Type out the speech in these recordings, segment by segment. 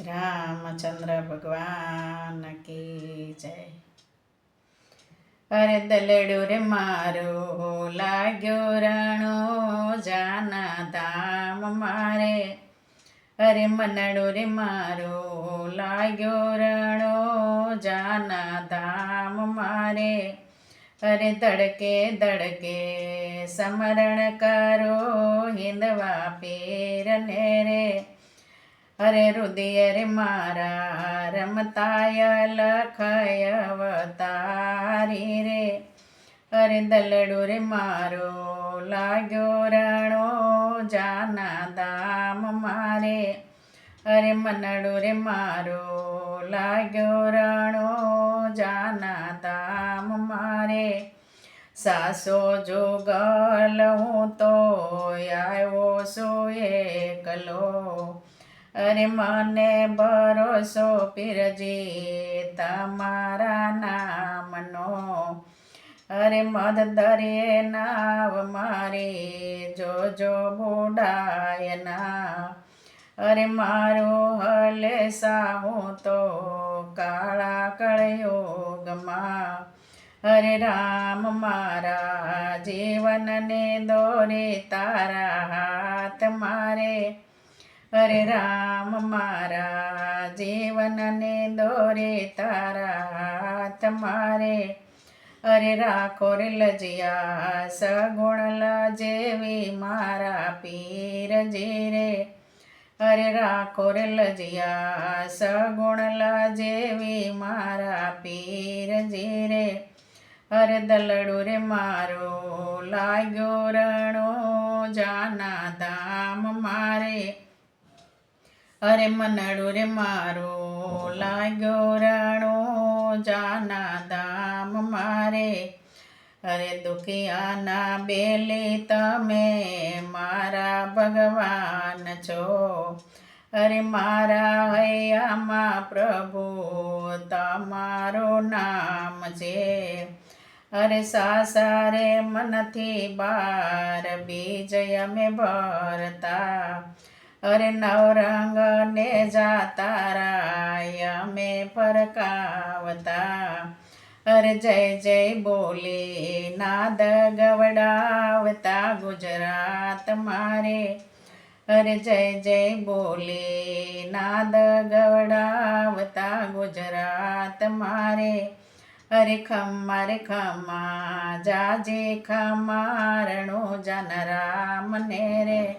રામચંદ્ર ભગવાન કી જય. અરે દલડું રે મારું લાગ્યો રાણો જાના ધામ મારે. અરે મનડું રે મારું લાગ્યો રાણો જાના ધામ મારે. અરે ધડકે ધડકે સમરણ કરો હિંદવા પીરને રે. અરે રુદિય રે મારા રમતાય લખય અવતારી રે. અરે દલડું રે મારો લાગ્યો રાણો જાના ધામ મારે. અરે મનડું રે મારો લાગ્યો રાણો જાના ધામ મારે. સાસો જોગલ હું તો આવ્યો છું એકલો. અરે મને ભરોસો પીરજી તમારા નામનો. અરે મદ દરિયે નાવ મારી જોજો બુડાયના. અરે મારું હલે સાહું તો કાળા કળયુગમાં. અરે રામ મારા જીવનને દોરે તારા હાથ મારે. અરે રામ મારા જીવનને દોરે તારા હાથ મારે. અરે રાખો રે લજિયા સગુણલા જેવી મારા પીરજી રે. અરે રાખો રે લજિયા સગુણલા જેવી મારા પીરજી રે. અરે દલડું રે મારો લાગ્યો રણો જાના ધામ મારે. અરે મનડું રે મારો લાગ્યો રાણો જાના ધામ મારે. અરે દુખિયાના બેલી તમે મારા ભગવાન છો. અરે મારા હૈયામાં પ્રભુ તમારું નામ છે. અરે સાસારે મનથી બાર બીજ અમે ભરતા. અરે નવરંગ ને જાતા રાય અમે ફરકાવતા. અરે જય જય બોલી નાદ ગવડાવતા ગુજરાત મારે. અરે જય જય બોલી નાદ ગવડાવતા ગુજરાત મારે. અરે ખમ્મા રે ખમ્મા જાજે ખમારણો જન રામને રે.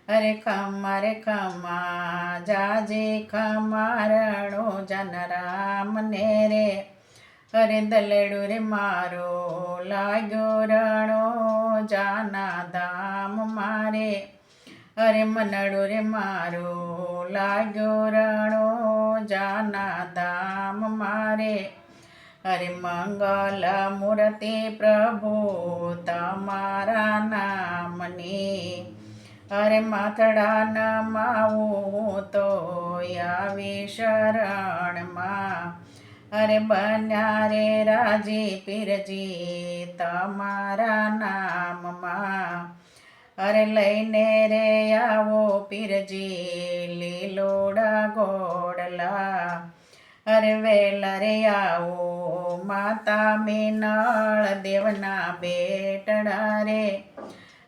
અરે ખમ્મા રે ખમ્મા જાજે ખમારણો જન રામને રે. અરે દલડું રે મારો લાગ્યો રણો જાના ધામ મારે. અરે મનડું રે મારો લાગ્યો રણો જાના ધામ મારે. અરે મંગલ મૂર્તિ પ્રભુ તમારા નામની. અરે માથડા નમાવું તો આવી શરણમાં. અરે બન્યા રે રાજી પીરજી તમારા નામમાં. અરે લઈને રે આવો પીરજી લીલોડા ગોડલા. અરે વેલા રે આવો માતા મીનળ દેવના બેટડા રે.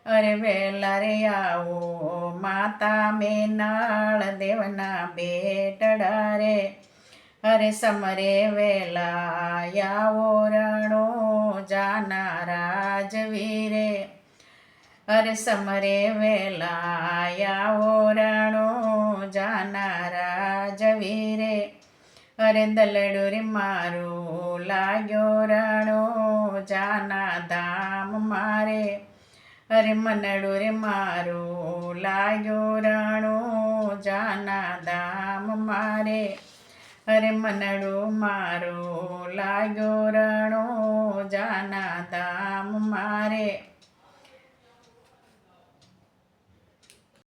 અરે વેલા રે આવો માતા મીનળ દેવના બેટડા રે. અરે સમરે વેલા આવો રણો જાના રાજવીરે. અરે સમરે વેલા આવો રણો જાના રાજવીરે. અરે દલડું રે મારું લાગ્યો રણો જાના ધામ મારે. અરે મનડું રે મારું લાગ્યો રણો જાના ધામ મારે. અરે મનડું મારું લાગ્યો રણો જાના ધામ મારે.